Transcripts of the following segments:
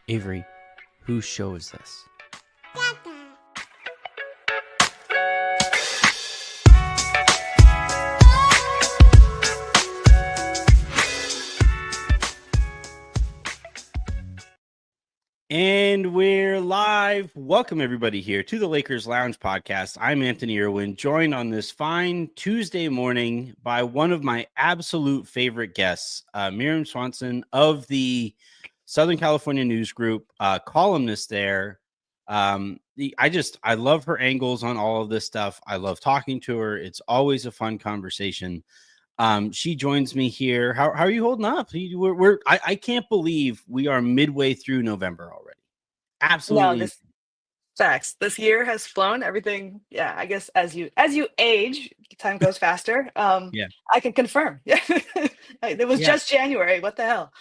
Avery, whose show is this? And we're live. Welcome, everybody, here to the Lakers Lounge podcast. I'm Anthony Irwin, joined on this fine Tuesday morning by one of my absolute favorite guests, Mirjam Swanson of the Southern California News Group, columnist there. I love her angles on all of this stuff. I love talking to her. It's always a fun conversation. She joins me here. How are you holding up? I can't believe we are midway through November already. Absolutely. No, this facts. This year has flown. Everything, yeah. I guess as you age, time goes faster. Yeah. I can confirm. Yeah, it was just January. What the hell?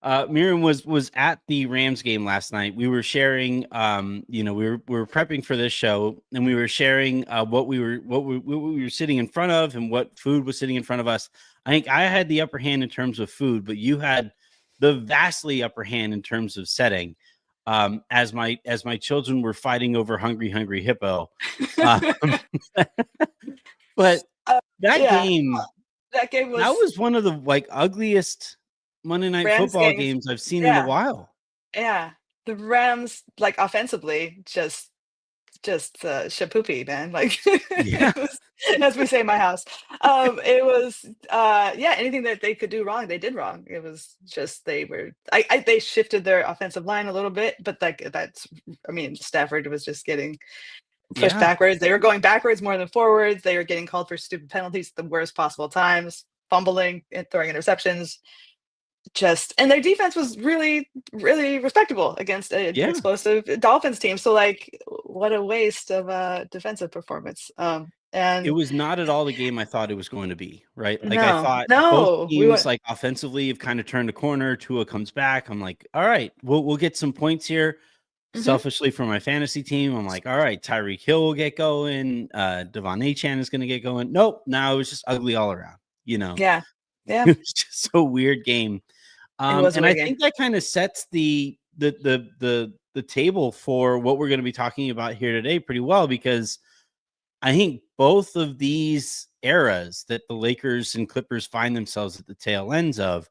Mirjam was at the Rams game last night. We were sharing, we were prepping for this show, and we were sharing what we were sitting in front of and what food was sitting in front of us. I think I had the upper hand in terms of food, but you had the vastly upper hand in terms of setting. As my children were fighting over hungry hippo. But that game was one of the ugliest Monday Night Rams Football games I've seen in a while. Yeah, the Rams, offensively, just shapoopy, man. As we say in my house. It was anything that they could do wrong, they did wrong. It was just they shifted their offensive line a little bit, but Stafford was just getting pushed backwards. They were going backwards more than forwards. They were getting called for stupid penalties at the worst possible times, fumbling and throwing interceptions. And their defense was really, really respectable against an explosive Dolphins team. So what a waste of a defensive performance. And it was not at all the game I thought it was going to be, right? I thought both teams offensively have kind of turned a corner. Tua comes back. I'm like, all right, we'll get some points here. Mm-hmm. Selfishly for my fantasy team, I'm like, all right, Tyreek Hill will get going. Devon Achane is going to get going. Nope. Now it was just ugly all around, Yeah. It was just a weird game. And I think that kind of sets the table for what we're going to be talking about here today pretty well, because I think both of these eras that the Lakers and Clippers find themselves at the tail ends of,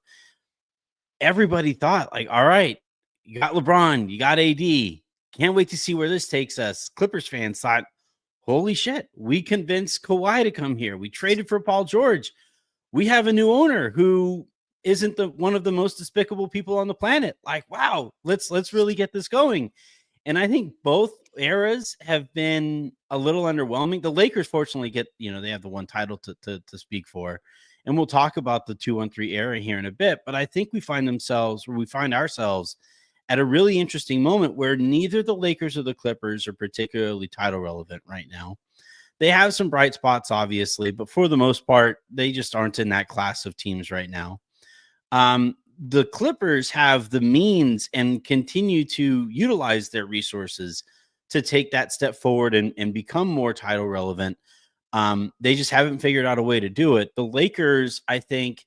everybody thought all right, you got LeBron, you got AD, can't wait to see where this takes us. Clippers fans thought, holy shit, we convinced Kawhi to come here. We traded for Paul George. We have a new owner who isn't one of the most despicable people on the planet. Wow, let's really get this going. And I think both eras have been a little underwhelming. The Lakers fortunately get, they have the one title to speak for. And we'll talk about the 2-1-3 era here in a bit. But I think we find ourselves at a really interesting moment where neither the Lakers or the Clippers are particularly title relevant right now. They have some bright spots, obviously, but for the most part, they just aren't in that class of teams right now. The Clippers have the means and continue to utilize their resources to take that step forward and become more title relevant. They just haven't figured out a way to do it. The Lakers, I think,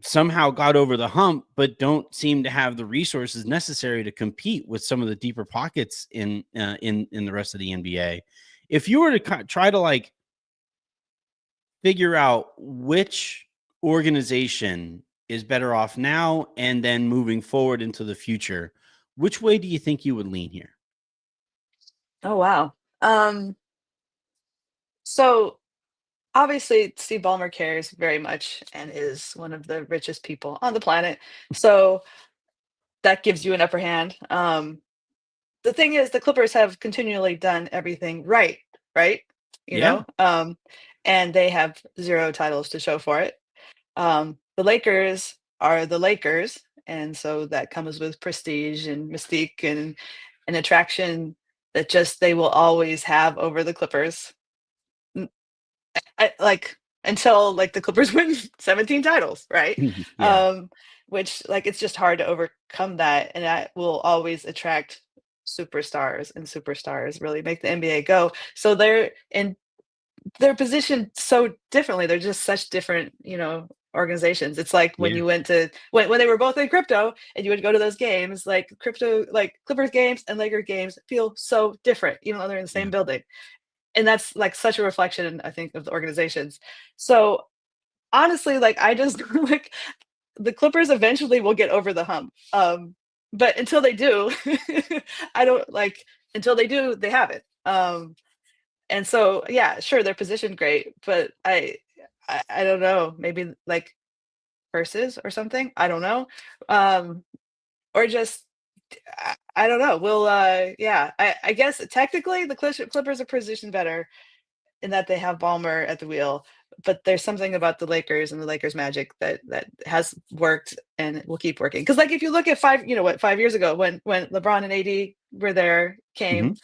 somehow got over the hump, but don't seem to have the resources necessary to compete with some of the deeper pockets in the rest of the NBA. If you were to try to figure out which organization is better off now and then moving forward into the future, which way do you think you would lean here? Oh, wow. So obviously Steve Ballmer cares very much and is one of the richest people on the planet. So that gives you an upper hand. The thing is, the Clippers have continually done everything right? You know, and they have 0 titles to show for it. The Lakers are the Lakers, and so that comes with prestige and mystique and an attraction that they will always have over the Clippers. Until the Clippers win 17 titles, right? Which it's just hard to overcome that, and that will always attract superstars, and superstars really make the NBA go. So they're positioned so differently. They're just such different, organizations. It's like when you went to when they were both in crypto and you would go to those games, like crypto, like Clippers games and Lakers games feel so different, even though they're in the same building. And that's like such a reflection, I think, of the organizations. So honestly, like I just like the Clippers eventually will get over the hump. But until they do, I don't like until they do, they haven't. And so yeah, sure, they're positioned great, but I don't know, maybe like purses or something. I don't know. Or just I don't know. We'll yeah, I guess technically the Clippers are positioned better in that they have Ballmer at the wheel, but there's something about the Lakers and the Lakers magic that has worked and will keep working. Because like if you look at 5 years ago when LeBron and AD were there, came,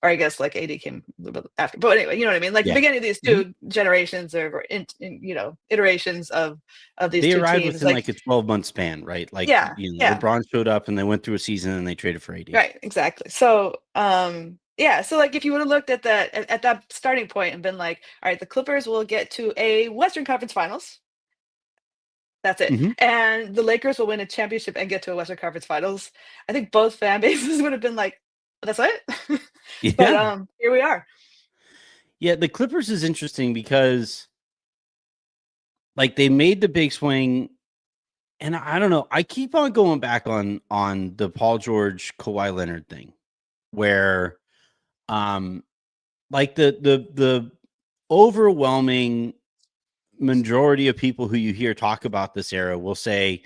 or I guess like AD came a little bit after, but anyway, you know what I mean? Like the beginning of these two generations or iterations of these they two arrived teams, within like a 12-month span, right? Like yeah, LeBron showed up and they went through a season and they traded for AD. right, exactly. So yeah, so like if you would have looked at that starting point and been like, all right, the Clippers will get to a Western Conference Finals. That's it. And the Lakers will win a championship and get to a Western Conference Finals. I think both fan bases would have been like, that's it. But here we are. Yeah, the Clippers is interesting because like they made the big swing, and I don't know. I keep on going back on the Paul George Kawhi Leonard thing, where like the overwhelming majority of people who you hear talk about this era will say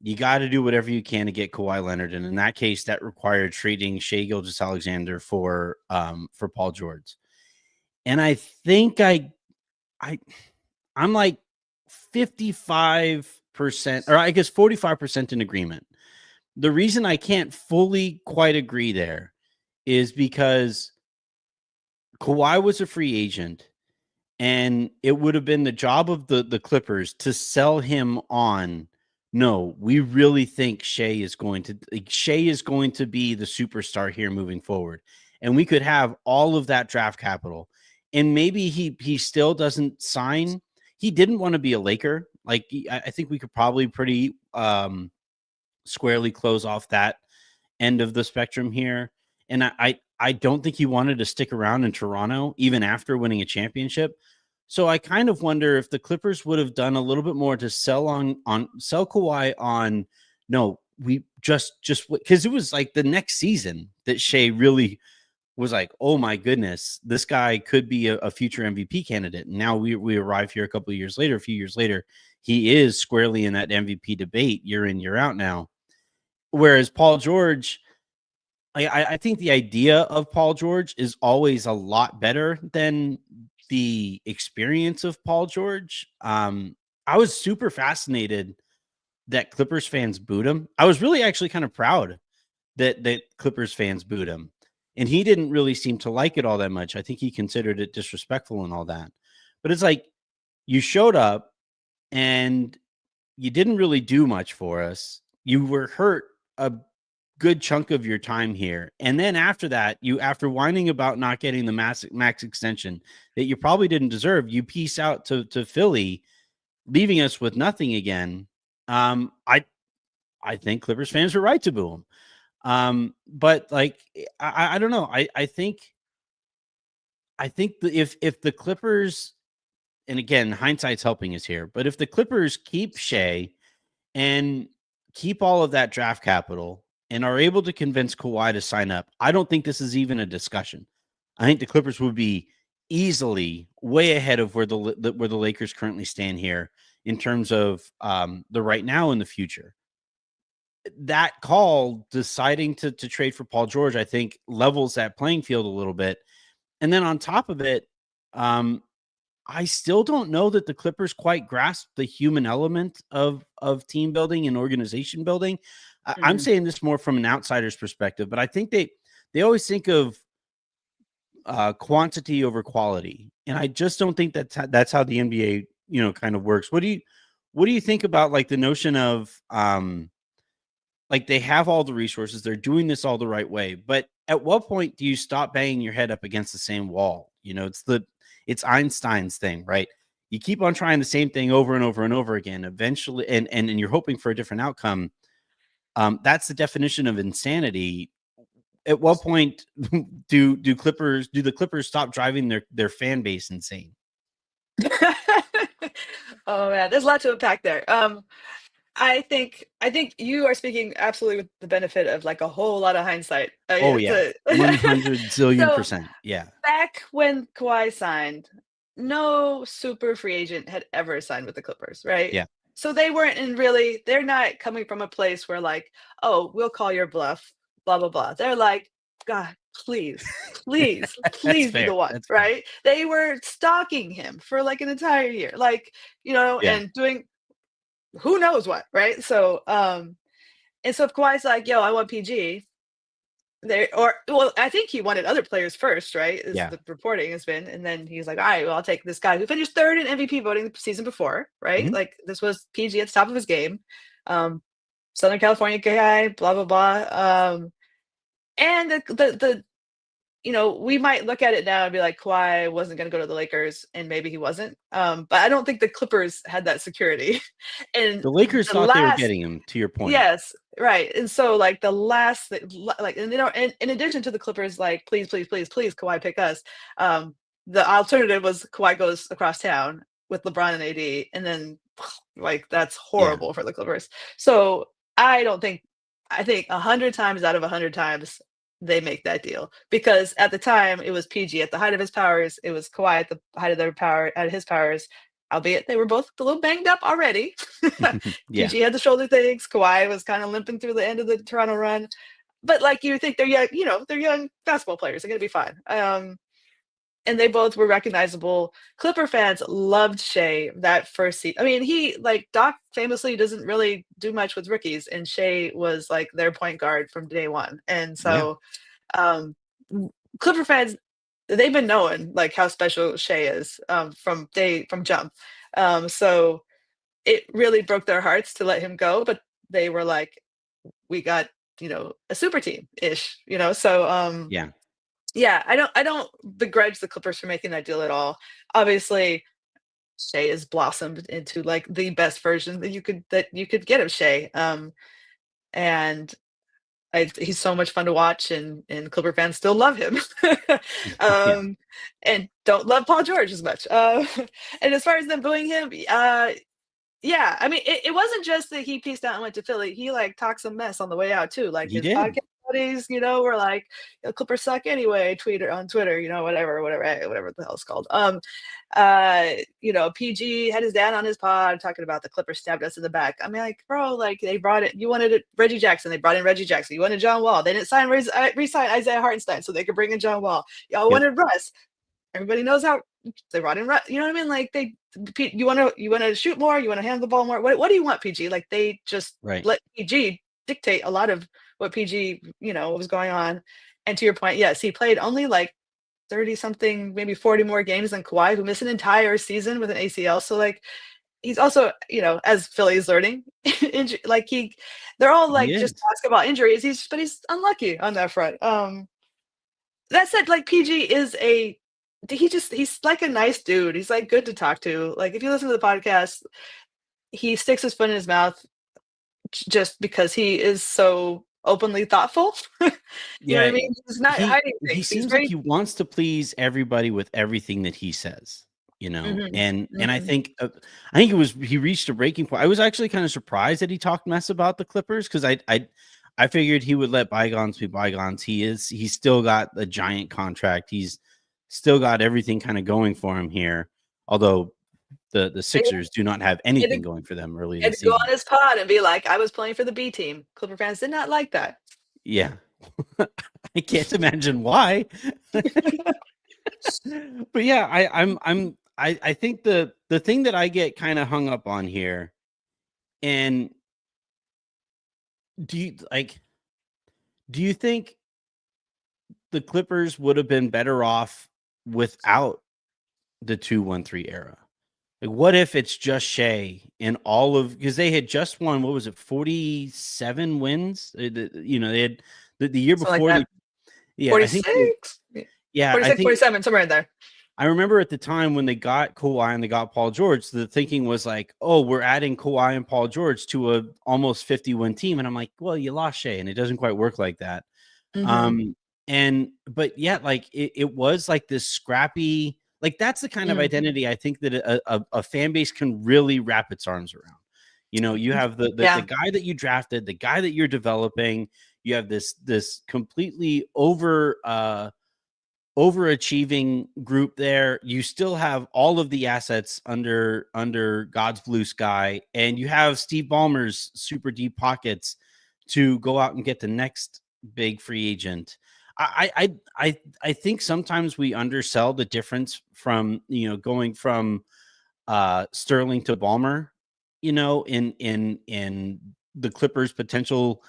you got to do whatever you can to get Kawhi Leonard, and in that case, that required trading Shai Gilgeous-Alexander for Paul George. And I think I'm like 55%, or I guess 45% in agreement. The reason I can't fully quite agree there is because Kawhi was a free agent, and it would have been the job of the Clippers to sell him on. No, we really think Shai is going to be the superstar here moving forward, and we could have all of that draft capital. And maybe he still doesn't sign. He didn't want to be a Laker. Like I think we could probably pretty squarely close off that end of the spectrum here. And I don't think he wanted to stick around in Toronto even after winning a championship. So I kind of wonder if the Clippers would have done a little bit more to sell Kawhi on. No, we just because it was like the next season that Shai really was like, oh my goodness, this guy could be a future MVP candidate. And now we arrive here a few years later, he is squarely in that MVP debate year in, year out now. Whereas Paul George, I think the idea of Paul George is always a lot better than the experience of Paul George. I was super fascinated that Clippers fans booed him. I was really actually kind of proud that Clippers fans booed him. And he didn't really seem to like it all that much. I think he considered it disrespectful and all that. But it's like you showed up and you didn't really do much for us. You were hurt a good chunk of your time here. And then after that, after whining about not getting the max extension that you probably didn't deserve, you piece out to Philly, leaving us with nothing again. I think Clippers fans were right to boo him. But like, I don't know. I think that if the Clippers, and again, hindsight's helping us here, but if the Clippers keep Shai and keep all of that draft capital and are able to convince Kawhi to sign up, I don't think this is even a discussion. I think the Clippers would be easily way ahead of where the Lakers currently stand here in terms of the right now and the future. That call deciding to trade for Paul George, I think levels that playing field a little bit. And then on top of it, I still don't know that the Clippers quite grasp the human element of team building and organization building. I'm saying this more from an outsider's perspective, but I think they always think of quantity over quality. And I just don't think that's how the NBA, kind of works. What do you think about like the notion of, like they have all the resources, they're doing this all the right way, but at what point do you stop banging your head up against the same wall? It's Einstein's thing, right? you keep on trying the same thing over and over and over again, eventually, and you're hoping for a different outcome. That's the definition of insanity. At what point do the Clippers stop driving their fan base insane? Oh man, there's a lot to unpack there. I think you are speaking absolutely with the benefit of like a whole lot of hindsight. Oh yeah, 100 zillion So percent. Yeah. back when Kawhi signed, no super free agent had ever signed with the Clippers, right? Yeah. So they're not coming from a place where like, oh, we'll call your bluff, blah, blah, blah. They're like, God, please, please, please be the one, right? They were stalking him for like an entire year, like, and doing who knows what, right? So, and so if Kawhi's like, yo, I want PG, I think he wanted other players first, right? Is the reporting has been, and then he's like, all right, well, I'll take this guy who finished third in MVP voting the season before, right? Mm-hmm. Like this was PG at the top of his game, Southern California guy, blah blah blah, and the we might look at it now and be like, Kawhi wasn't going to go to the Lakers, and maybe he wasn't, but I don't think the Clippers had that security, and the Lakers thought they were getting him. To your point, yes. Right. And so like the last like, and in addition to the Clippers, like, please, please, please, please, Kawhi pick us. The alternative was Kawhi goes across town with LeBron and AD. And then like, that's horrible for the Clippers. So I think 100 times out of 100 times they make that deal, because at the time it was PG at the height of his powers. It was Kawhi at the height of his powers. Albeit they were both a little banged up already. PG had the shoulder things. Kawhi was kind of limping through the end of the Toronto run. But like, you think they're young, they're young basketball players. They're going to be fine. And they both were recognizable. Clipper fans loved Shea that first season. I mean, Doc famously doesn't really do much with rookies, and Shea was like their point guard from day one. And so Clipper fans, they've been knowing like how special Shea is from jump. So it really broke their hearts to let him go, but they were like, we got, a super team ish, so I don't begrudge the Clippers for making that deal at all. Obviously Shea has blossomed into like the best version that you could get of Shea. And he's so much fun to watch, and Clipper fans still love him, and don't love Paul George as much. And as far as them booing him, I mean, it wasn't just that he pieced out and went to Philly. He like talked some mess on the way out too. Like his podcast buddies, were like, Clippers suck anyway. On Twitter, whatever the hell it's called. PG had his dad on his pod talking about the Clippers stabbed us in the back. I mean, like, bro, like they brought it. You wanted Reggie Jackson. They brought in Reggie Jackson. You wanted John Wall. They didn't re-sign Isaiah Hartenstein so they could bring in John Wall. Y'all wanted Russ. Everybody knows how they brought in Russ. You know what I mean? Like you want to shoot more. You want to handle the ball more. What do you want, PG? Like they just let PG dictate a lot of what PG, what was going on. And to your point, yes, he played only like 30 something, maybe 40 more games than Kawhi, who missed an entire season with an ACL. So like, he's also, as Philly's learning, like they're all like just basketball injuries. But he's unlucky on that front. That said, like PG is he's like a nice dude. He's like good to talk to. Like if you listen to the podcast, he sticks his foot in his mouth just because he is so openly thoughtful. you know what I mean? He's not hiding things. He seems like he wants to please everybody with everything that he says, and I think he reached a breaking point. I was actually kind of surprised that he talked mess about the Clippers, because I figured he would let bygones be bygones. He's still got a giant contract. He's still got everything kind of going for him here, although the Sixers do not have anything going for them early this season. Go on his pod and be like, I was playing for the B team. Clipper fans did not like that. Yeah. I can't imagine why. But yeah, I think the thing that I get kind of hung up on here, and do you think the Clippers would have been better off without the 2-1-3 era? Like, what if it's just Shea and because they had just won, what was it, 47 wins? They had the year before. Like 46? Yeah, 46, 47, somewhere in there. I remember at the time when they got Kawhi and they got Paul George, the thinking was like, oh, we're adding Kawhi and Paul George to a almost 50-win team. And I'm like, well, you lost Shea, and it doesn't quite work like that. But yeah, like it was like this scrappy, like that's the kind of identity I think that a fan base can really wrap its arms around. You know, you have the guy that you drafted, the guy that you're developing, you have this completely overachieving group there. You still have all of the assets under God's blue sky, and you have Steve Ballmer's super deep pockets to go out and get the next big free agent. I think sometimes we undersell the difference from, you know, going from Sterling to Ballmer, you know, in the Clippers' potential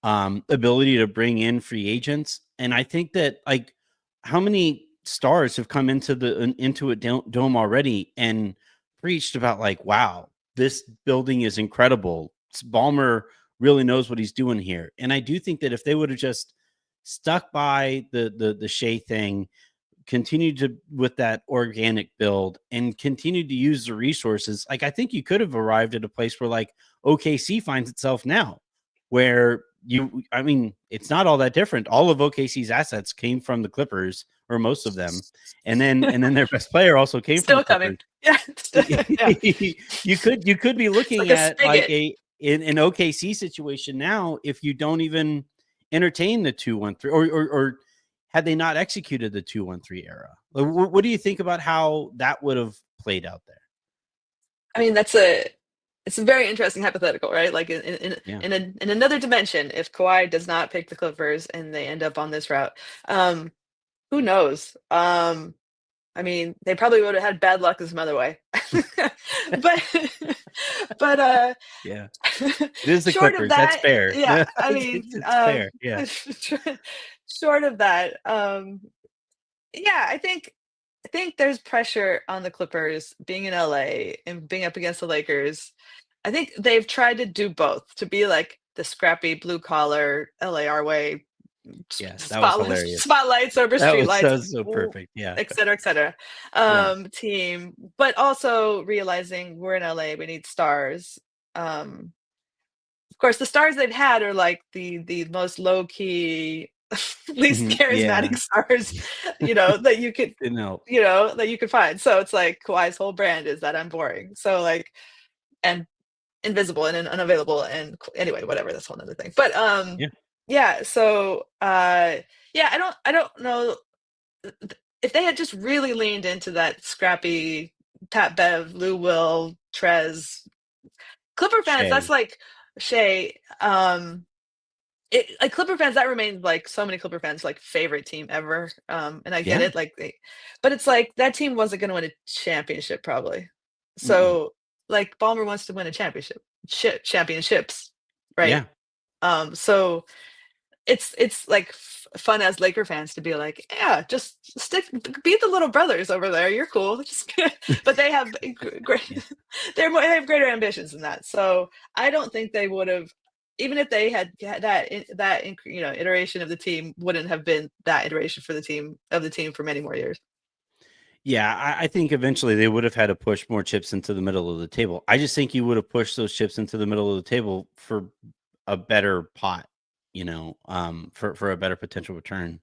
ability to bring in free agents. And I think that, like, how many stars have come into a dome already and preached about, like, wow, this building is incredible. Ballmer really knows what he's doing here. And I do think that if they would have just stuck by the Shea thing, continued to with that organic build, and continued to use the resources, like, I think you could have arrived at a place where, like, OKC finds itself now, where I mean, it's not all that different. All of OKC's assets came from the Clippers, or most of them, and then their best player also came from the Clippers. Yeah. You could be looking at like an OKC situation now if you don't even entertain the 2-1-3, or had they not executed the 2-1-3 era. What do you think about how that would have played out there? I mean, it's a very interesting hypothetical, right? Like in another dimension, if Kawhi does not pick the Clippers and they end up on this route, who knows? I mean, they probably would have had bad luck some other way. but yeah, it is the Clippers. That's fair. Yeah, I mean, it's fair. Yeah. Short of that, yeah, I think there's pressure on the Clippers being in LA and being up against the Lakers. I think they've tried to do both, to be like the scrappy blue collar LA our way. Yes, that was hilarious. Spotlights over streetlights. That was so perfect. Yeah. Et cetera, team, but also realizing we're in LA, we need stars. Of course, the stars they've had are like the most low key, least charismatic stars, you know, that you could, you know, that you could find. So it's like Kawhi's whole brand is that I'm boring. So like, and invisible and unavailable, and anyway, whatever, that's a whole other thing. But yeah, so I don't know if they had just really leaned into that scrappy Pat Bev, Lou Will, Trez, Clipper fans, Shea. That's like Shea. Like Clipper fans, that remains like so many Clipper fans like favorite team ever. And I get it, like but it's like that team wasn't going to win a championship probably. So like Ballmer wants to win a championships, right? Yeah. So it's like fun as Laker fans to be like, yeah, just beat the little brothers over there. You're cool. But they have great, they have greater ambitions than that. So I don't think they would have, even if they had that you know, iteration of the team, wouldn't have been that iteration for the team for many more years. Yeah, I think eventually they would have had to push more chips into the middle of the table. I just think you would have pushed those chips into the middle of the table for a better pot, you know, for a better potential return.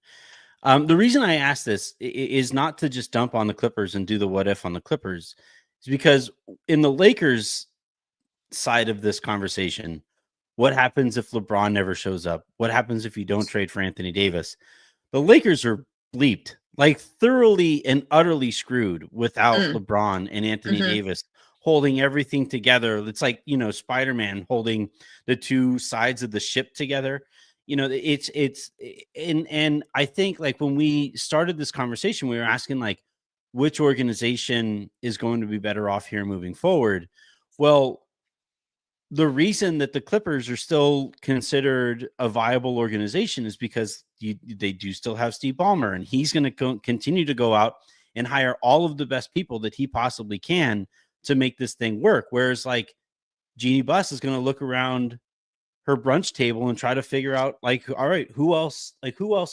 The reason I ask this is not to just dump on the Clippers and do the what if on the Clippers. It's because in the Lakers side of this conversation, what happens if LeBron never shows up? What happens if you don't trade for Anthony Davis? The Lakers are bleeped, like thoroughly and utterly screwed without LeBron and Anthony Davis holding everything together. It's like, you know, Spider-Man holding the two sides of the ship together. You know, and I think like when we started this conversation, we were asking like, which organization is going to be better off here moving forward? Well, the reason that the Clippers are still considered a viable organization is because they do still have Steve Ballmer, and he's going to continue to go out and hire all of the best people that he possibly can to make this thing work. Whereas like Jeannie Buss is going to look around her brunch table and try to figure out like, all right, who else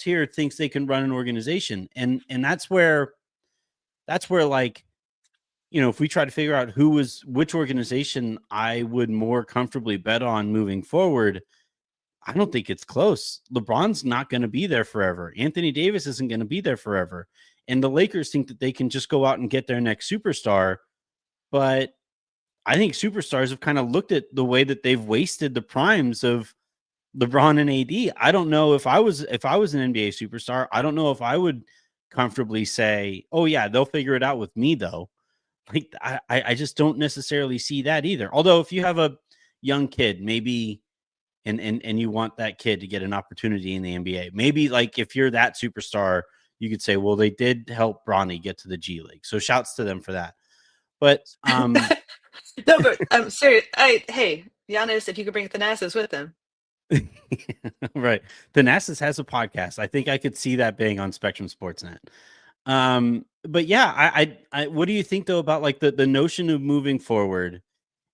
here thinks they can run an organization? And that's where that's where, like, if we try to figure out which organization I would more comfortably bet on moving forward, I don't think it's close. LeBron's not going to be there forever. Anthony Davis isn't going to be there forever. And the Lakers think that they can just go out and get their next superstar. But I think superstars have kind of looked at the way that they've wasted the primes of LeBron and AD. I don't know if I was an NBA superstar, I don't know if I would comfortably say, oh yeah, they'll figure it out with me though. Like I just don't necessarily see that either. Although if you have a young kid, maybe and you want that kid to get an opportunity in the NBA, maybe like if you're that superstar, you could say, well, they did help Bronny get to the G League. So shouts to them for that. But no, but I'm serious. Hey, Giannis, if you could bring Thanasis with him. Right. Thanasis has a podcast. I think I could see that being on Spectrum Sportsnet. But yeah, I what do you think though about like the notion of moving forward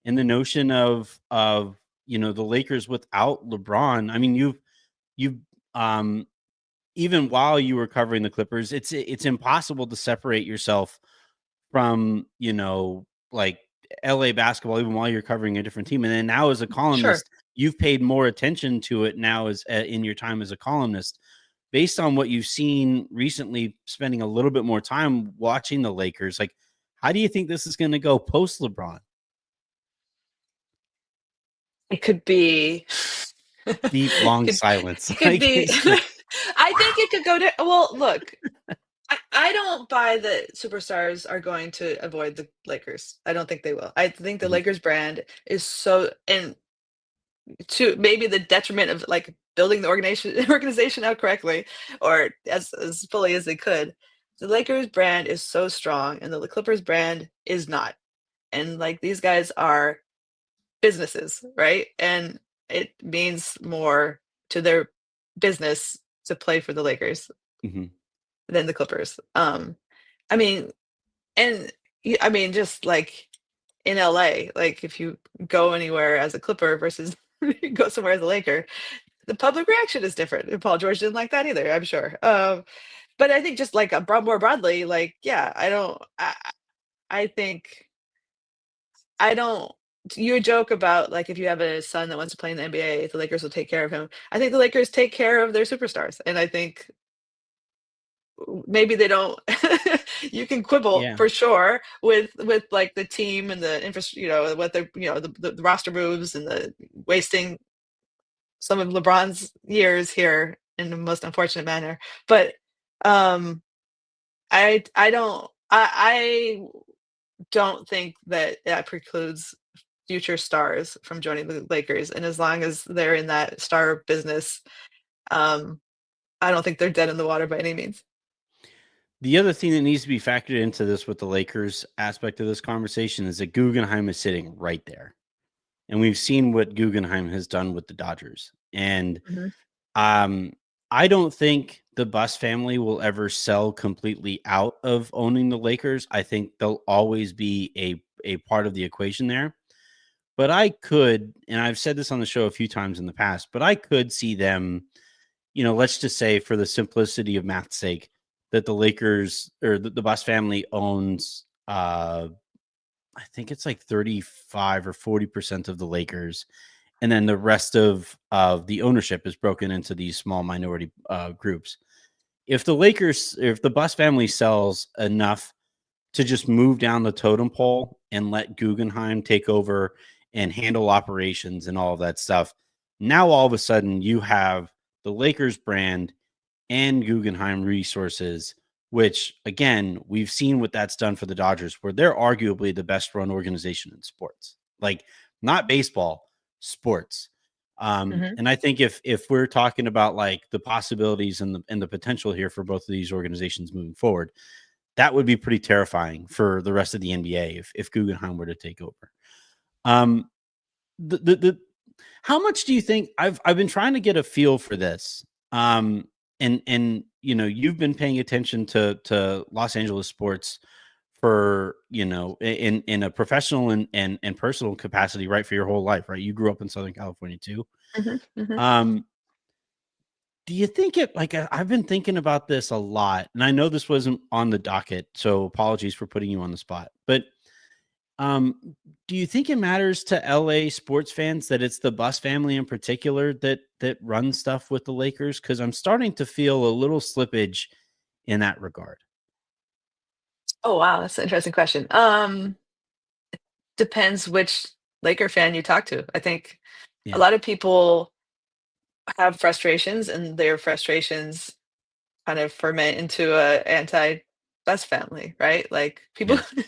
and the notion of the Lakers without LeBron? I mean, you've even while you were covering the Clippers, it's impossible to separate yourself from like LA basketball even while you're covering a different team. And then now as a columnist, you've paid more attention to it now as in your time as a columnist. Based on what you've seen recently, spending a little bit more time watching the Lakers, like, how do you think this is going to go post LeBron? It could be deep, long silence. It could be. I think it could go to. Well, look, I don't buy that superstars are going to avoid the Lakers. I don't think they will. I think the Lakers brand is so, and to maybe the detriment of like building the organization out correctly or as fully as they could. The Lakers brand is so strong and the Clippers brand is not. And like these guys are businesses, right? And it means more to their business to play for the Lakers than the Clippers. I mean, and I mean, just like in LA, like if you go anywhere as a Clipper versus go somewhere as a Laker, the public reaction is different. And Paul George didn't like that either, I'm sure. But I think just like more broadly, like, yeah, I think I don't. You joke about like if you have a son that wants to play in the NBA, the Lakers will take care of him. I think the Lakers take care of their superstars, and I think maybe they don't. You can quibble for sure with like the team and the infrastructure, what the the roster moves and the wasting some of LeBron's years here in the most unfortunate manner. But I don't think that precludes future stars from joining the Lakers. And as long as they're in that star business, I don't think they're dead in the water by any means. The other thing that needs to be factored into this with the Lakers aspect of this conversation is that Guggenheim is sitting right there. And we've seen what Guggenheim has done with the Dodgers. And I don't think the Buss family will ever sell completely out of owning the Lakers. I think they'll always be a part of the equation there. But I could, and I've said this on the show a few times in the past, but I could see them, let's just say for the simplicity of math's sake, that the Lakers or the Buss family owns, I think it's like 35 or 40% of the Lakers. And then the rest of the ownership is broken into these small minority groups. If the Buss family sells enough to just move down the totem pole and let Guggenheim take over and handle operations and all of that stuff, now all of a sudden you have the Lakers brand and Guggenheim resources, which again, we've seen what that's done for the Dodgers, where they're arguably the best run organization in sports, like not baseball, sports. And I think if we're talking about like the possibilities and the potential here for both of these organizations moving forward, that would be pretty terrifying for the rest of the NBA if Guggenheim were to take over. How much do you think I've been trying to get a feel for this? And you've been paying attention to Los Angeles sports for in a professional and personal capacity, right, for your whole life, right? You grew up in Southern California too. Do you think it like I've been thinking about this a lot, and I know this wasn't on the docket, so apologies for putting you on the spot. But do you think it matters to LA sports fans that it's the Bus family in particular that runs stuff with the Lakers? Because I'm starting to feel a little slippage in that regard. Oh, wow, that's an interesting question. Depends which Laker fan you talk to. I think a Yeah. lot of people have frustrations, and their frustrations kind of ferment into a anti-Bus family, right? Like, people Yeah.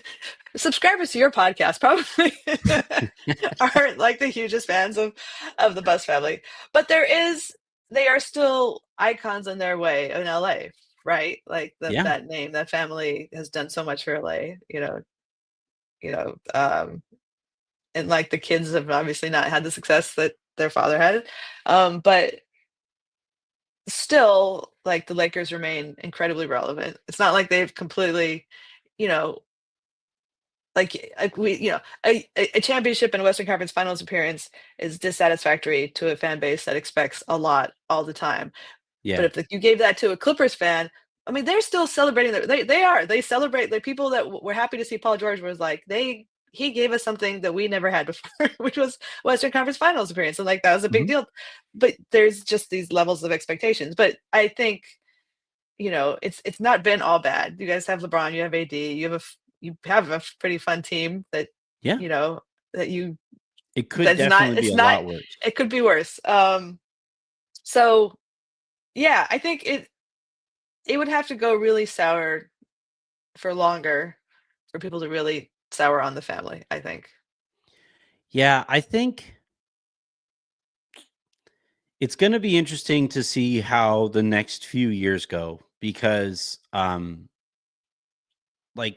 subscribers to your podcast probably aren't like the hugest fans of the Bus family, but they are still icons in their way in LA, right? Like, Yeah. that name, that family has done so much for LA, you know, and like the kids have obviously not had the success that their father had, but still, like, the Lakers remain incredibly relevant. It's not like they've completely, you know, like we, a championship and a Western Conference Finals appearance is dissatisfactory to a fan base that expects a lot all the time. But Yeah. if, like, you gave that to a Clippers fan, I mean, they're still celebrating that they celebrate, the people that were happy to see Paul George was like, he gave us something that we never had before, which was Western Conference Finals appearance, and like, that was a big Mhm. deal. But there's just these levels of expectations. But I think, it's not been all bad. You guys have LeBron, you have AD, you have a pretty fun team that, Yeah. you know, that you It could that's not definitely be it's a not lot worse. it could be worse. So yeah, I think it would have to go really sour for longer for people to really sour on the family, I think. Yeah, I think it's gonna be interesting to see how the next few years go because, like,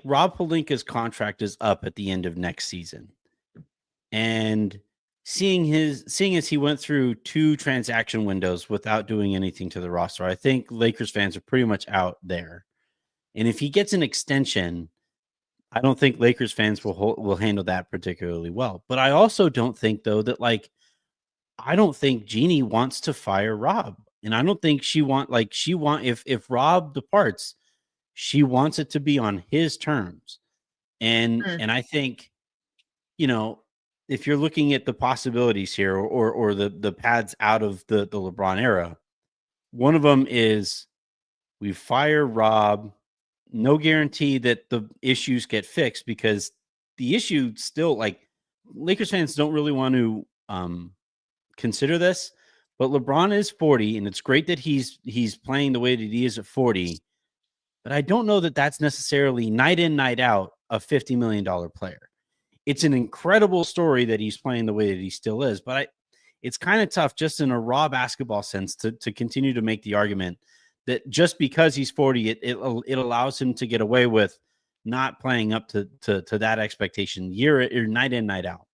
Rob Pelinka's contract is up at the end of next season, and seeing as he went through 2 transaction windows without doing anything to the roster, I think Lakers fans are pretty much out there, and if he gets an extension, I don't think Lakers fans will handle that particularly well, but I also don't think, though, that, like, I don't think Jeannie wants to fire Rob, and I don't think she want if Rob departs, she wants it to be on his terms, Mm, and I think, you know, if you're looking at the possibilities here or the paths out of the LeBron era, one of them is we fire Rob, no guarantee that the issues get fixed because the issue still, like, Lakers fans don't really want to, consider this, but LeBron is 40, and it's great that he's playing the way that he is at 40, but I don't know that that's necessarily night in, night out a $50 million player. It's an incredible story that he's playing the way that he still is, but it's kind of tough just in a raw basketball sense to continue to make the argument that just because he's 40, it allows him to get away with not playing up to that expectation year or night in, night out.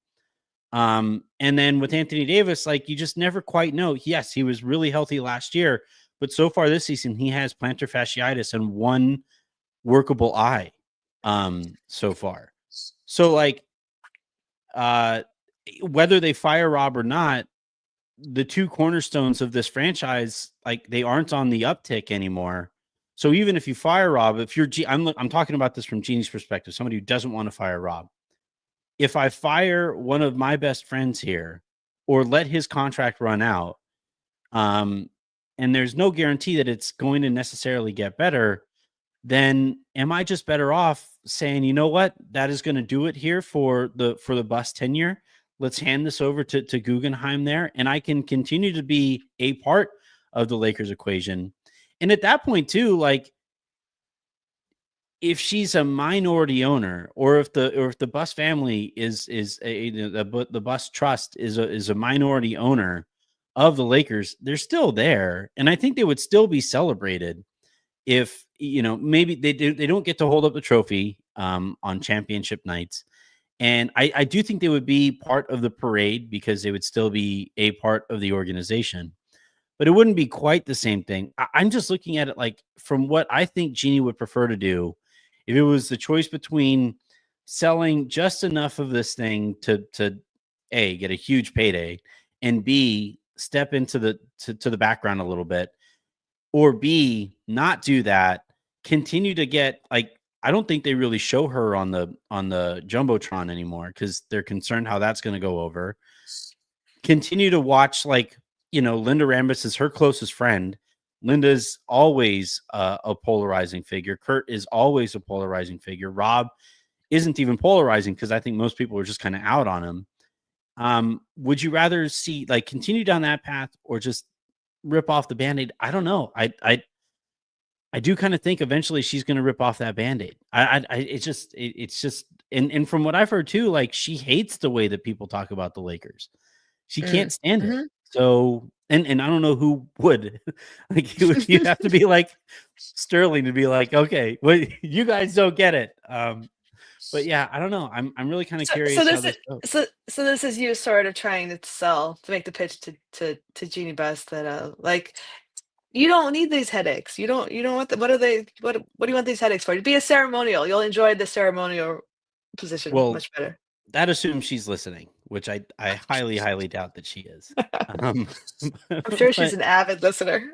And then with Anthony Davis, like, you just never quite know. Yes, he was really healthy last year, but so far this season, he has plantar fasciitis and one workable eye so far. So, like, uh whether they fire Rob or not, the two cornerstones of this franchise, like, they aren't on the uptick anymore. So even if you fire Rob, if you're I'm talking about this from Genie's perspective, somebody who doesn't want to fire Rob. If I fire one of my best friends here or let his contract run out, um, and there's no guarantee that it's going to necessarily get better, then am I just better off saying, you know what, that is going to do it here for the bus tenure. Let's hand this over to Guggenheim there, and I can continue to be a part of the Lakers equation. And at that point, too, like, if she's a minority owner, or if the Bus family is the Bus trust is a minority owner of the Lakers, they're still there, and I think they would still be celebrated if, maybe they don't get to hold up the trophy on championship nights. And I do think they would be part of the parade because they would still be a part of the organization, but it wouldn't be quite the same thing. I'm just looking at it like from what I think Jeannie would prefer to do if it was the choice between selling just enough of this thing to A, get a huge payday, and B, step into to the background a little bit. or B, not do that, continue to get like, I don't think they really show her on the Jumbotron anymore because they're concerned how that's going to go over. Continue to watch, like, Linda Rambis is her closest friend. Linda's always a polarizing figure. Kurt is always a polarizing figure. Rob isn't even polarizing because I think most people are just kind of out on him. Would you rather see, like, continue down that path or just rip off the Band-Aid? I don't know. I do kind of think eventually she's going to rip off that Band-Aid. It's just, and from what I've heard too, like, she hates the way that people talk about the Lakers. She can't stand it. So, and I don't know who would. Like, you'd have to be like Sterling to be like, okay, well, you guys don't get it. But yeah, I don't know. I'm really kind of curious how this goes. So this is you sort of trying to make the pitch to Jeannie Buss that like, you don't need these headaches. You don't want what do you want these headaches for? To be a ceremonial. You'll enjoy the ceremonial position much better. That assumes she's listening, which I highly, highly doubt that she is. I'm sure she's an avid listener.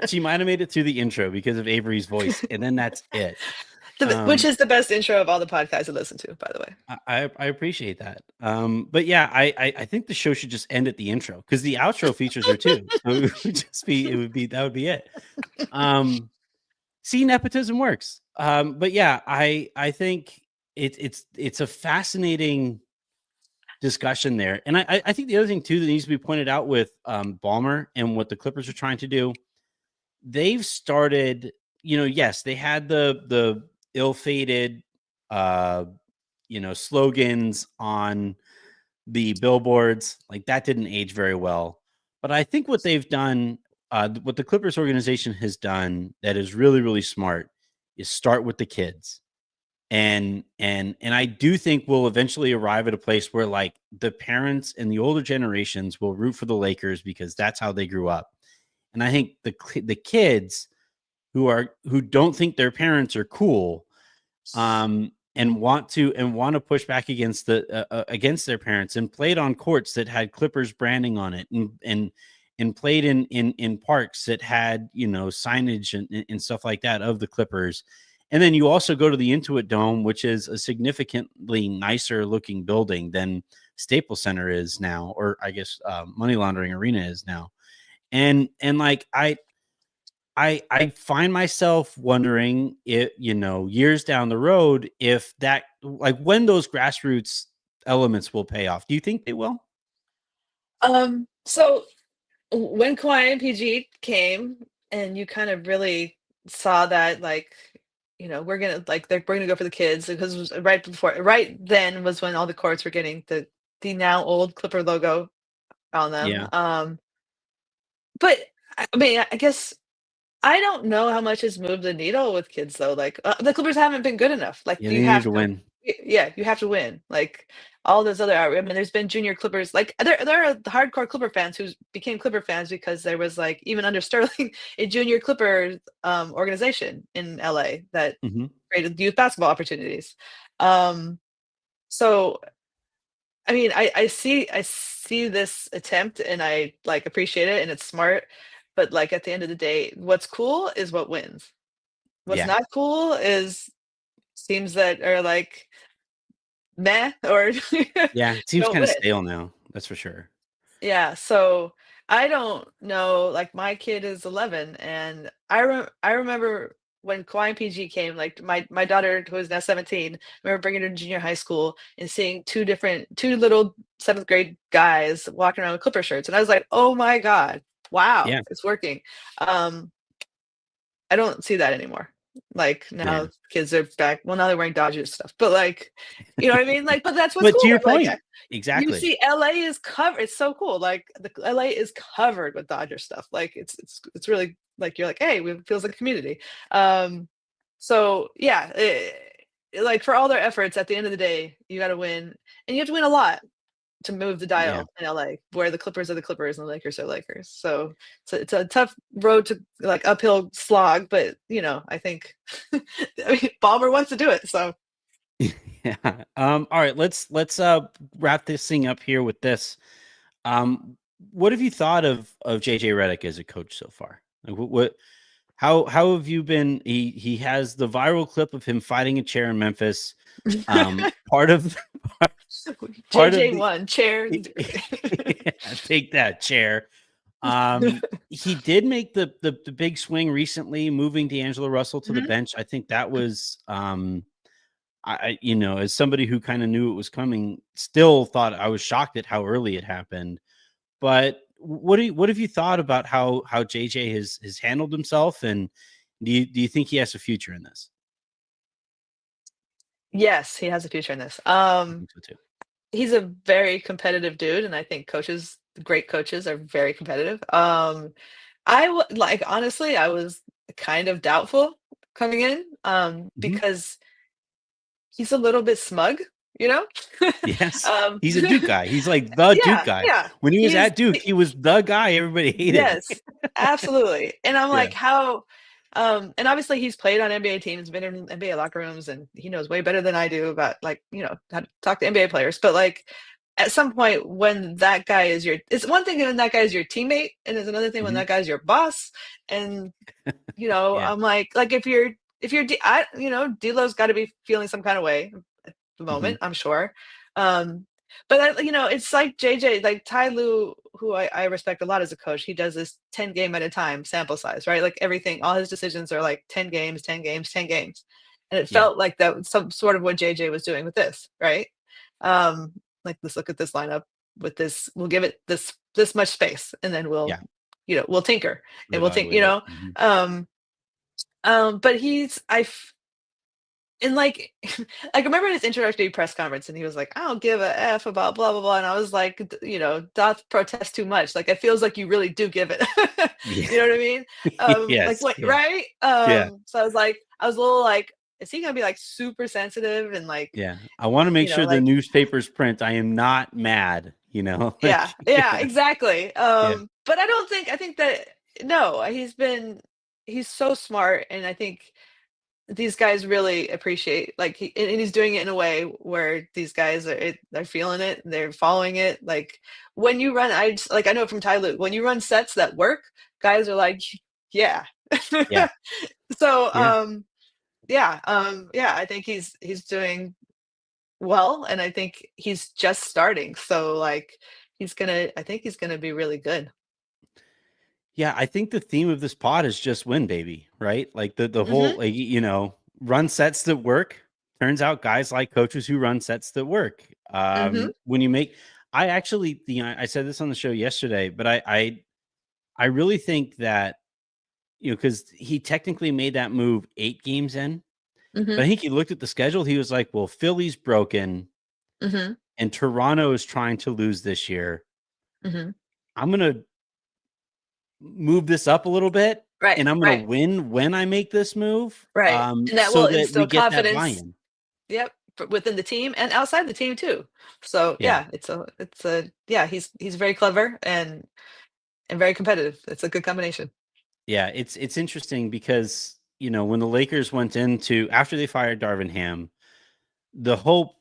She might have made it through the intro because of Avery's voice, and then that's it. Which is the best intro of all the podcasts I listen to, by the way. I appreciate that. But yeah, I think the show should just end at the intro because the outro features her too. So that would be it. See, nepotism works. But yeah, I think it's a fascinating discussion there. And I think the other thing too that needs to be pointed out with Ballmer and what the Clippers are trying to do, they've started, yes, they had the ill-fated slogans on the billboards. Like, that didn't age very well. But I think what they've done, what the Clippers organization has done that is really, really smart is start with the kids. And I do think we'll eventually arrive at a place where, like, the parents and the older generations will root for the Lakers because that's how they grew up. And I think the kids who don't think their parents are cool, and want to push back against their parents, and played on courts that had Clippers branding on it, and played in parks that had signage and stuff like that of the Clippers. And then you also go to the Intuit Dome, which is a significantly nicer looking building than Staples Center is now, or I guess Money Laundering Arena is now. And like, I find myself wondering if, years down the road, if that, like, when those grassroots elements will pay off. Do you think they will? So when Kawhi and PG came and you kind of really saw that, like, we're gonna go for the kids, because it was right then was when all the courts were getting the now old Clipper logo on them. Yeah. But I mean, I guess I don't know how much has moved the needle with kids though. Like, the Clippers haven't been good enough. Like, Yeah, you they have need to win. Yeah, you have to win. Like, all those other, I mean, there's been junior Clippers. Like, there are hardcore Clipper fans who became Clipper fans because there was, like, even under Sterling, a junior Clipper organization in LA that created youth basketball opportunities. So I mean, I see this attempt and I, like, appreciate it and it's smart, but, like, at the end of the day, what's cool is what wins. What's not cool is teams that are, like, meh, or Yeah, it seems don't kind of win. stale now. That's for sure. Yeah, so I don't know, like, my kid is 11, and I remember when Kawhi and PG came, like, my daughter, who is now 17, I remember bringing her to junior high school and seeing two little 7th grade guys walking around with Clipper shirts, and I was like, "Oh my god, wow, Yeah. it's working." I don't see that anymore. Like, now kids are back, well, now they're wearing Dodgers stuff, but, like, you know what I mean? Like, but that's what's But cool. to your Like, point, exactly. you see LA is covered. It's so cool. Like, the LA is covered with Dodger stuff. Like, it's really, like, you're like, "Hey, it feels like a community." So yeah, like, for all their efforts, at the end of the day, you gotta win, and you have to win a lot to move the dial in LA, where the Clippers are the Clippers and the Lakers are Lakers. So it's a tough road to, like, uphill slog, but I think I mean, Ballmer wants to do it. So yeah. All right, let's wrap this thing up here with this. what have you thought of JJ Redick as a coach so far? Like how have you been? He has the viral clip of him fighting a chair in Memphis. Part of the JJ1 chair. take that chair. He did make the big swing recently, moving D'Angelo Russell to the bench. I think that was I as somebody who kind of knew it was coming, still thought I was shocked at how early it happened. But what have you thought about how JJ has handled himself, and do you think he has a future in this? Yes, he has a future in this. I think so too. He's a very competitive dude, and I think great coaches are very competitive. Honestly, I was kind of doubtful coming in, Mhm. because he's a little bit smug, you know? Yes, Um, he's a Duke guy. He's like the Duke yeah, guy. yeah. When he was He's at Duke, he was the guy everybody hated. Yes, absolutely. And I'm Yeah. like, and obviously he's played on NBA teams, been in NBA locker rooms, and he knows way better than I do about, like, how to talk to NBA players. But like at some point when that guy is it's one thing when that guy is your teammate, and it's another thing when Mhm. that guy's your boss. And Yeah. I'm like if you're D'Lo's got to be feeling some kind of way at the Mhm. moment, I'm sure. But it's like JJ, like Ty Lue, who I respect a lot as a coach. He does this 10 game at a time sample size, right? Like everything, all his decisions are like 10 games, 10 games, 10 games. And it Yeah. felt like that was some sort of what JJ was doing with this, right? Like, let's look at this lineup with this, we'll give it this much space, and then Yeah. we'll tinker, and we'll think, Reevaluate it. Mhm. but and like, I remember in his introductory press conference, and he was like, "I don't give a f about blah blah blah," and I was like, "Doth protest too much? Like, it feels like you really do give it." Yeah. You know what I mean? Like, Yes. what, Yeah. right? Yeah. So I was a little like, is he gonna be like super sensitive and like, Yeah. I wanna make sure the like, newspapers print, "I am not mad," like, yeah, yeah, yeah. exactly. Yeah. But I think that no, he's so smart, and I think these guys really appreciate, like, and he's doing it in a way where these guys they're feeling it, they're following it. Like when you run, I know from Ty Lue, when you run sets that work, guys are like, yeah. Yeah. So Yeah. yeah, I think he's doing well, and I think he's just starting. So like I think he's gonna be really good. Yeah, I think the theme of this pod is just win, baby, right? Like the Hmm. whole, like, run sets that work. Turns out guys like coaches who run sets that work. Hmm. When you make, I actually, I said this on the show yesterday, but I really think that, because he technically made that move 8 games in, but Hmm. I think he looked at the schedule. He was like, well, Philly's broken Hmm. and Toronto is trying to lose this year. Hmm. I'm gonna move this up a little bit, Right, and I'm gonna right, win when I make this move, right. And that will so that we instill get that confidence. buy-in. Yep, within the team and outside the team too. So Yeah. yeah, yeah, he's very clever and very competitive. It's a good combination. Yeah, it's interesting because, when the Lakers went into after they fired Darvin Ham, the hope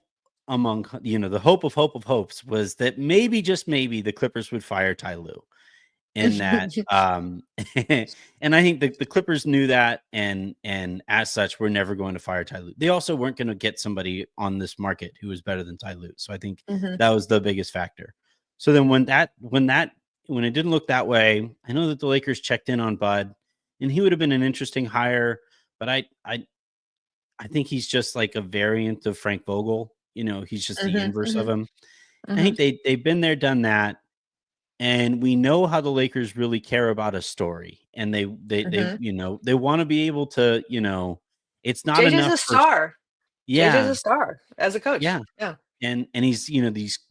the hope of hopes was that maybe, just maybe, the Clippers would fire Ty Lue. In that, and I think the Clippers knew that, and as such, we're never going to fire Ty Lue. They also weren't gonna get somebody on this market who was better than Ty Lue, so I think Mhm, that was the biggest factor. So then when it didn't look that way, I know that the Lakers checked in on Bud, and he would have been an interesting hire, but I think he's just like a variant of Frank Vogel. He's just the mhm, inverse of mhm, him. I think mhm, they've been there, done that, and we know how the Lakers really care about a story, and mhm. they want to be able to, it's not JJ's enough a for, star. JJ's yeah, a star as a coach. yeah, Yeah. and he's,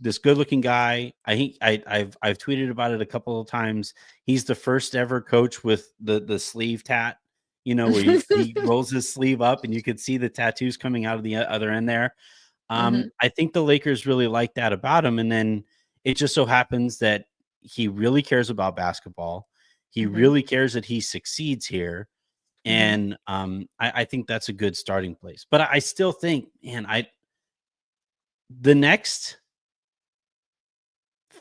this good looking guy. I think I've tweeted about it a couple of times. He's the first ever coach with the sleeve tat, where he rolls his sleeve up and you could see the tattoos coming out of the other end there. Mhm, I think the Lakers really like that about him, and then it just so happens that he really cares about basketball. He mhm, really cares that he succeeds here, mhm, and I think that's a good starting place. But I still think, man, the next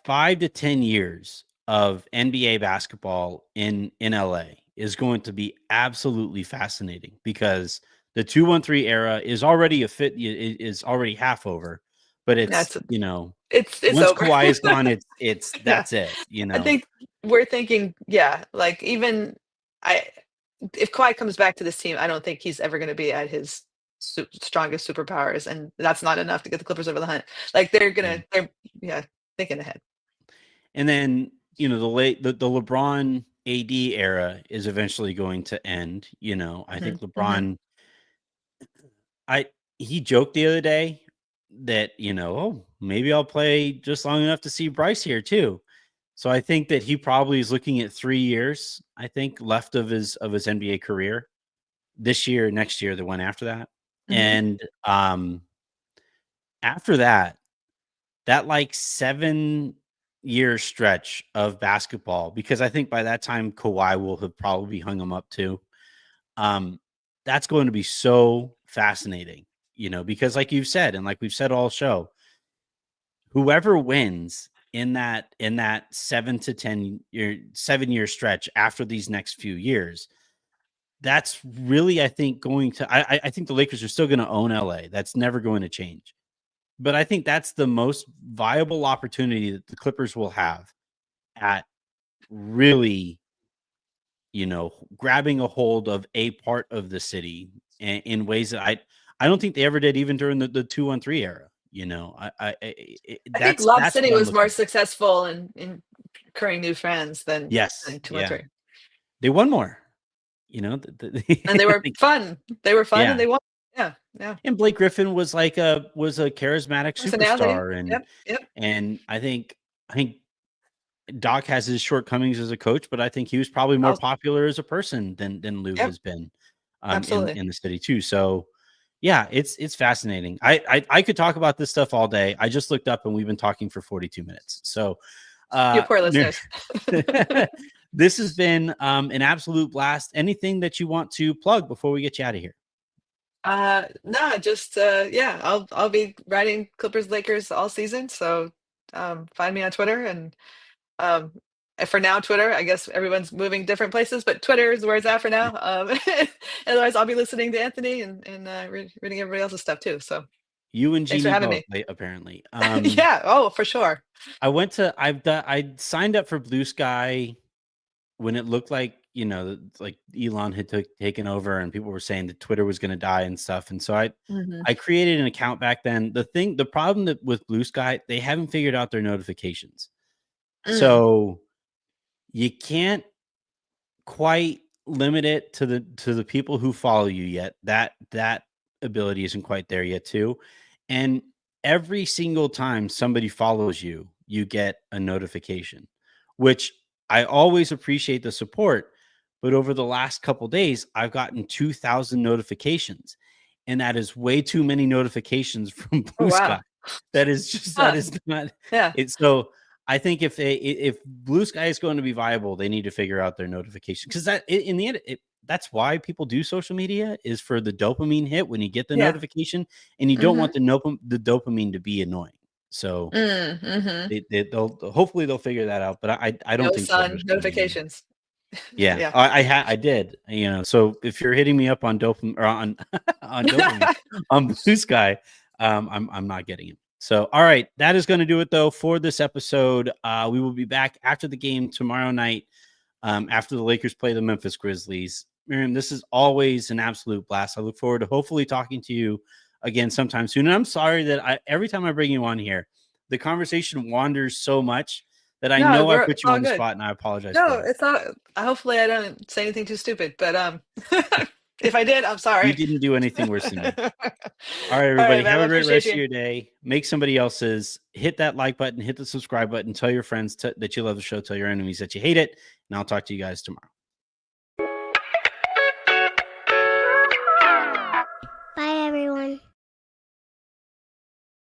5 to 10 years of NBA basketball in LA is going to be absolutely fascinating because the 2-1-3 era is already is already half over, but it's, it's once over. Kawhi is gone, it's Yeah. that's it, I think we're thinking, yeah, like even I if Kawhi comes back to this team, I don't think he's ever going to be at his strongest superpowers, and that's not enough to get the Clippers over the hunt. Like they're yeah, thinking ahead. And then the LeBron AD era is eventually going to end. I think LeBron. He joked the other day that oh, maybe I'll play just long enough to see Bryce here too. So I think that he probably is looking at 3 years, I think, left of his NBA career. This year, next year, the one after that. And after that like 7-year stretch of basketball, because I think by that time Kawhi will have probably hung him up too. That's going to be so fascinating, because like you've said, and like we've said all show, whoever wins in that 7-year stretch after these next few years, that's really, I think, going to, I think the Lakers are still going to own LA. That's never going to change. But I think that's the most viable opportunity that the Clippers will have at really, grabbing a hold of a part of the city in ways that I don't think they ever did, even during the 2-1-3 era. I think Lob that's City what I'm was more looking for. successful in incurring new fans than Yes, 2-1-3. They won more, and they were fun. They were fun, and yeah. they won. Yeah, yeah. And Blake Griffin was like a charismatic Personality. superstar, Yep. and I think Doc has his shortcomings as a coach, but I think he was probably more popular as a person than Lou has been Absolutely. in the city too. So yeah, it's fascinating. I could talk about this stuff all day. I just looked up and we've been talking for 42 minutes. So you poor listeners. This has been an absolute blast. Anything that you want to plug before we get you out of here? No, just yeah, I'll be writing Clippers Lakers all season. So find me on Twitter, and for now, Twitter. I guess everyone's moving different places, but Twitter is where it's at for now. Otherwise, I'll be listening to Anthony and reading everybody else's stuff too. So you and thanks for Jeannie having both, me. apparently. Yeah. Oh, for sure. I signed up for Blue Sky when it looked like, like Elon had taken over and people were saying that Twitter was going to die and stuff. And so I created an account back then. The problem that with Blue Sky, they haven't figured out their notifications. So you can't quite limit it to the people who follow you yet. That ability isn't quite there yet too. And every single time somebody follows you, you get a notification, which I always appreciate the support. But over the last couple days, I've gotten 2,000 notifications, and that is way too many notifications from Blue Sky. That is not. Yeah. It's so. I think if Blue Sky is going to be viable, they need to figure out their notification, because that in the end, that's why people do social media, is for the dopamine hit when you get the notification, and you don't want the dopamine to be annoying. So they'll hopefully figure that out, but I don't think notifications. Yeah, I did. So if you're hitting me up on dopamine or on dopamine on Blue Sky, I'm not getting it. So, all right, that is going to do it though for this episode. We will be back after the game tomorrow night, after the Lakers play the Memphis Grizzlies. Mirjam, this is always an absolute blast. I look forward to hopefully talking to you again sometime soon. And I'm sorry that every time I bring you on here, the conversation wanders so much that I know I put you on the spot, and I apologize. No, it's not. Hopefully, I don't say anything too stupid, but if I did, I'm sorry. You didn't do anything worse than me. All right, everybody, have a great rest of your day. Make somebody else's. Hit that like button, hit the subscribe button, tell your friends that you love the show, tell your enemies that you hate it, and I'll talk to you guys tomorrow. Bye, everyone.